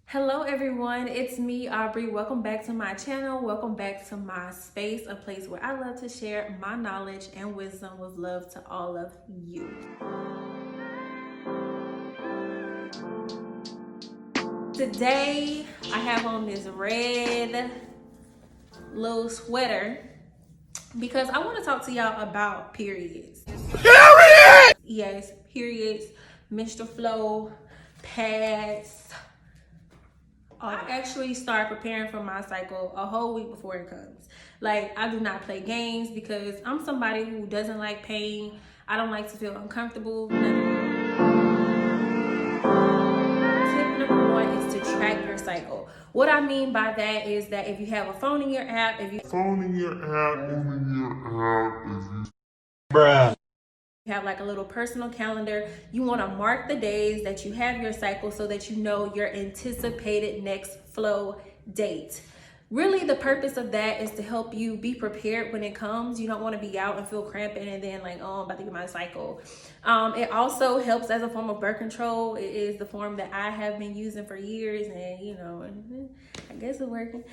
Hello everyone, it's me Aubrey. Welcome back to my channel. Welcome back to my space, a place where I love to share my knowledge and wisdom with love to all of you. Today I have on this red little sweater because I want to talk to y'all about periods. Period! Yes, periods, menstrual flow, pads. I actually start preparing for my cycle a whole week before it comes. Like, I do not play games because I'm somebody who doesn't like pain. I don't like to feel uncomfortable. Tip number one is to track your cycle. What I mean by that is that if you have a phone in your app, if you have like a little personal calendar, you want to mark the days that you have your cycle so that you know your anticipated next flow date. Really, the purpose of that is to help you be prepared when it comes. You don't want to be out and feel cramping and then like, oh, I'm about to get my cycle. It also helps as a form of birth control. It is the form that I have been using for years, and I guess it's working.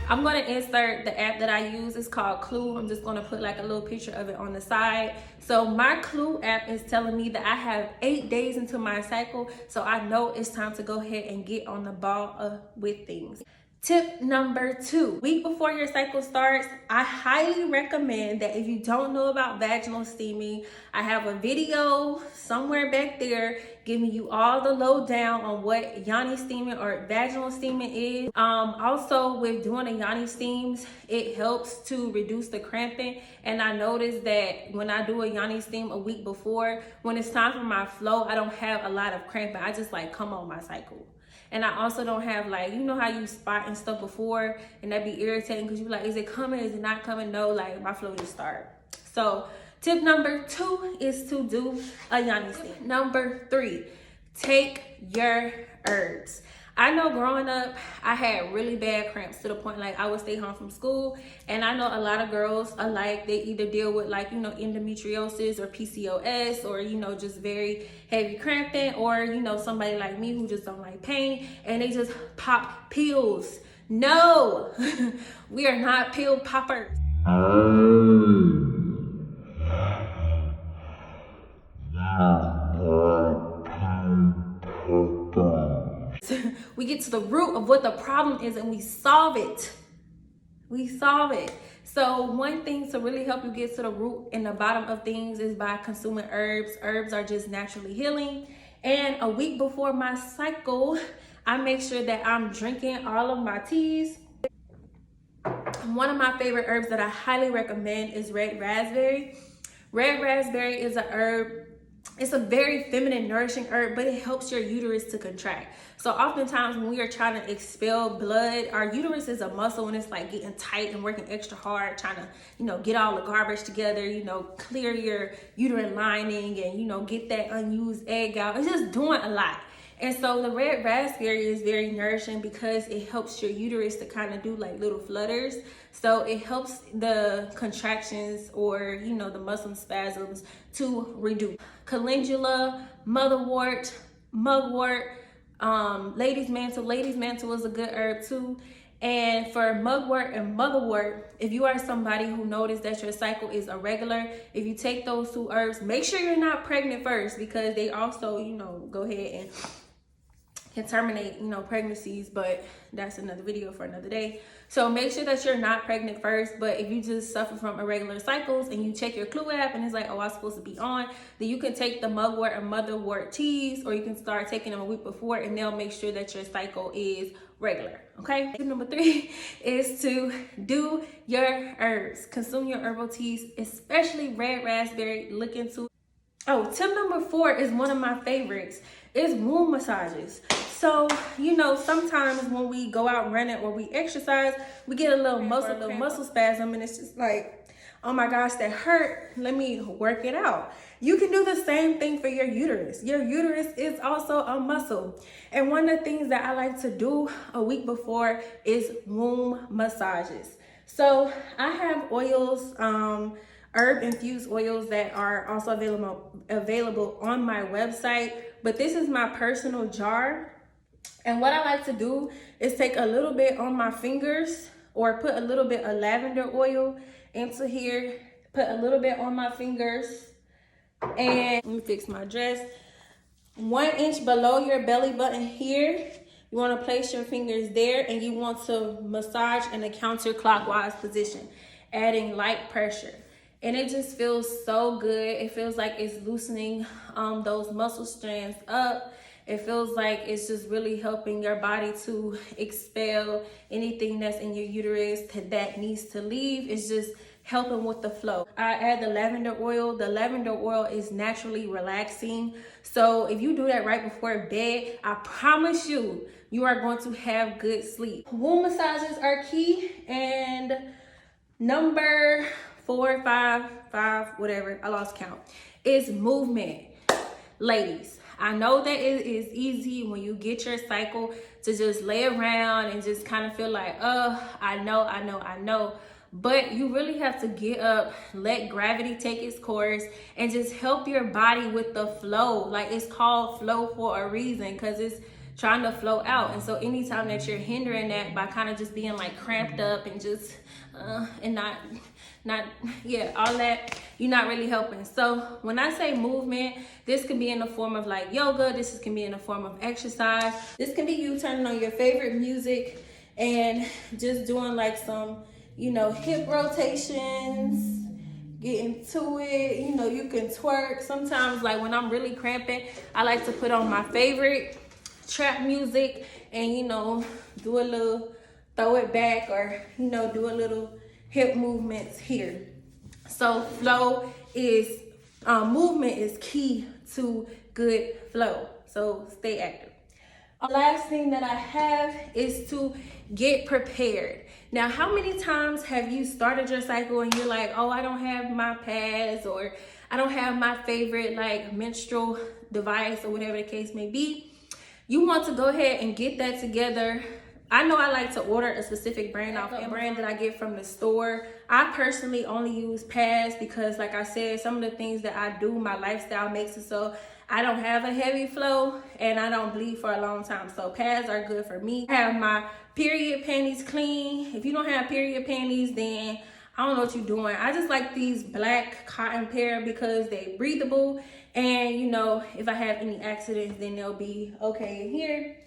I'm going to insert the app that I use. It's called Clue. I'm just going to put like a little picture of it on the side. So my Clue app is telling me that I have 8 days into my cycle. So I know it's time to go ahead and get on the ball with things. Tip number 2, week before your cycle starts, I highly recommend that if you don't know about vaginal steaming, I have a video somewhere back there giving you all the lowdown on what yani steaming or vaginal steaming is. Also, with doing the yani steams, it helps to reduce the cramping. And I noticed that when I do a yani steam a week before, when it's time for my flow, I don't have a lot of cramping. I just like come on my cycle. And I also don't have like, you know how you spot and stuff before and that be irritating because you're like, is it coming? Is it not coming? No, like my flow just start. So tip number 2 is to do a yani steam. Number 3, take your herbs. I know growing up, I had really bad cramps to the point like I would stay home from school. And I know a lot of girls alike, they either deal with like, endometriosis or PCOS or, just very heavy cramping, or, somebody like me who just don't like pain and they just pop pills. No, we are not pill poppers. We get to the root of what the problem is and we solve it. So one thing to really help you get to the root and the bottom of things is by consuming herbs. Herbs are just naturally healing. And a week before my cycle, I make sure that I'm drinking all of my teas. One of my favorite herbs that I highly recommend is red raspberry. Red raspberry is a herb. It's a very feminine, nourishing herb, but it helps your uterus to contract. So oftentimes when we are trying to expel blood, our uterus is a muscle and it's like getting tight and working extra hard, trying to, get all the garbage together, clear your uterine lining and, get that unused egg out. It's just doing a lot. And so the red raspberry is very nourishing because it helps your uterus to kind of do like little flutters. So it helps the contractions or, the muscle spasms to reduce. Calendula, motherwort, mugwort, lady's mantle. Lady's mantle is a good herb too. And for mugwort and motherwort, if you are somebody who noticed that your cycle is irregular, if you take those 2 herbs, make sure you're not pregnant first because they also, go ahead and can terminate, pregnancies, but that's another video for another day. So make sure that you're not pregnant first, but if you just suffer from irregular cycles and you check your Clue app and it's like, oh, I'm supposed to be on, then you can take the mugwort and motherwort teas, or you can start taking them a week before and they'll make sure that your cycle is regular, okay? Tip number 3 is to do your herbs. Consume your herbal teas, especially red raspberry. Look into. Oh, tip number 4 is one of my favorites. It's womb massages. So, sometimes when we go out running or we exercise, we get a little muscle spasm and it's just like, oh my gosh, that hurt. Let me work it out. You can do the same thing for your uterus. Your uterus is also a muscle. And one of the things that I like to do a week before is womb massages. So I have oils, herb infused oils that are also available on my website. but this is my personal jar. And what I like to do is take a little bit on my fingers, or put a little bit of lavender oil into here, put a little bit on my fingers, and let me fix my dress. 1 inch below your belly button here, you want to place your fingers there, and you want to massage in a counterclockwise position, adding light pressure. And it just feels so good. It feels like it's loosening those muscle strands up. It feels like it's just really helping your body to expel anything that's in your uterus that needs to leave. It's just helping with the flow. I add the lavender oil. The lavender oil is naturally relaxing. So if you do that right before bed, I promise you, you are going to have good sleep. Womb massages are key. And number 4, 5, whatever, I lost count, is movement. Ladies, I know that it is easy when you get your cycle to just lay around and just kind of feel like, I know. But you really have to get up, let gravity take its course, and just help your body with the flow. Like, it's called flow for a reason, because it's trying to flow out. And so anytime that you're hindering that by kind of just being like cramped up and just and not all that, you're not really helping. So when I say movement, this can be in the form of like yoga, this can be in the form of exercise, this can be you turning on your favorite music and just doing like some, you know, hip rotations, getting to it. You know, you can twerk. Sometimes, like when I'm really cramping, I like to put on my favorite trap music and, you know, do a little throw it back, or, you know, do a little hip movements here. So flow is movement is key to good flow. So stay active. Last thing that I have is to get prepared. Now, how many times have you started your cycle and you're like, oh, I don't have my pads, or I don't have my favorite like menstrual device, or whatever the case may be? You want to go ahead and get that together. I know I like to order a specific brand off a brand that I get from the store. I personally only use pads because, like I said, some of the things that I do, my lifestyle makes it so I don't have a heavy flow and I don't bleed for a long time. So pads are good for me. I have my period panties clean. If you don't have period panties, then I don't know what you're doing. I just like these black cotton pair because they breathable. And, you know, if I have any accidents, then they'll be okay in here.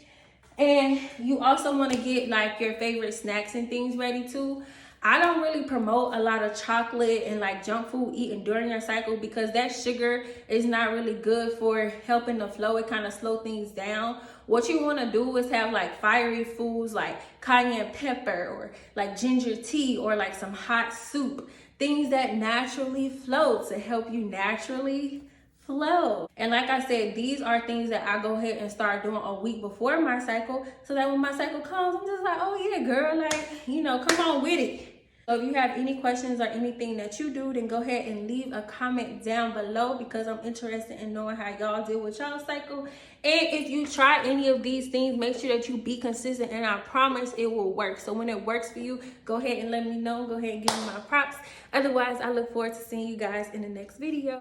And you also want to get like your favorite snacks and things ready too. I don't really promote a lot of chocolate and like junk food eating during your cycle, because that sugar is not really good for helping the flow. It kind of slow things down. What you want to do is have like fiery foods like cayenne pepper, or like ginger tea, or like some hot soup. Things that naturally flow to help you naturally flow. And like I said, these are things that I go ahead and start doing a week before my cycle, so that when my cycle comes, I'm just like, oh yeah, girl, like, you know, come on with it. So if you have any questions or anything that you do, then go ahead and leave a comment down below, because I'm interested in knowing how y'all deal with y'all cycle. And if you try any of these things, make sure that you be consistent, and I promise it will work. So when it works for you, go ahead and let me know. Go ahead and give me my props. Otherwise, I look forward to seeing you guys in the next video.